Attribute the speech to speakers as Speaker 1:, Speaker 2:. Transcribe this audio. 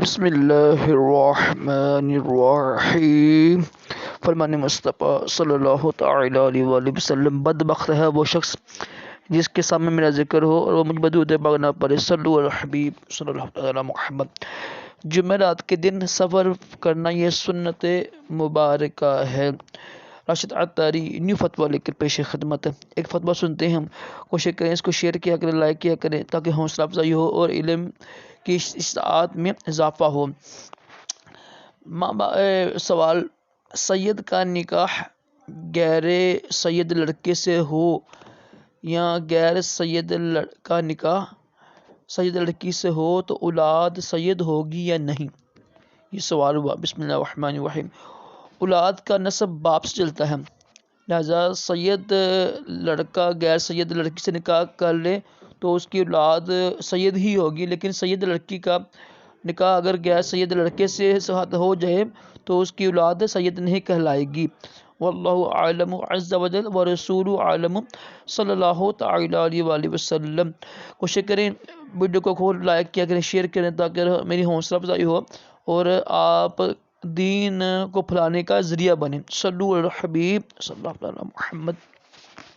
Speaker 1: بسم اللہ الرحمن الرحیم۔ فرمان مصطفیٰ صلی اللہ تعالی علیہ وآلہ وسلم، بدبخت ہے وہ شخص جس کے سامنے میرا ذکر ہو اور وہ مجھ بدرود پاک نہ پڑھے۔ صلو علی الحبیب صلی اللہ تعالی علی محمد۔ جمعرات کے دن سفر کرنا یہ سنت مبارکہ ہے۔ راشد عطاری نیو فتویٰ لے کر پیش خدمت۔ ایک فتویٰ سنتے ہیں ہم، کوشش کریں اس کو شیئر کیا کریں، لائک کیا کریں تاکہ حوصلہ افزائی ہو اور علم کی اشاعت میں اضافہ ہو۔ سوال: سید کا نکاح غیر سید لڑکے سے ہو یا غیر سید کا نکاح سید لڑکی سے ہو تو اولاد سید ہوگی یا نہیں؟ یہ سوال ہوا۔ بسم اللہ الرحمن الرحیم۔ اولاد کا نسب باپ سے چلتا ہے، لہذا سید لڑکا غیر سید لڑکی سے نکاح کر لے تو اس کی اولاد سید ہی ہوگی، لیکن سید لڑکی کا نکاح اگر غیر سید لڑکے سے ہو جائے تو اس کی اولاد سید نہیں کہلائے گی۔ واللہ اعلم عز وجل ورسول اعلم صلی اللہ تعالی علیہ وآلہ وسلم۔ کوشش کریں ویڈیو کو لائک کیا کریں، شیئر کریں تاکہ میری حوصلہ افزائی ہو اور آپ دین کو پھیلانے کا ذریعہ بنیں۔ صلو علی الحبیب صلی اللہ علیہ محمد۔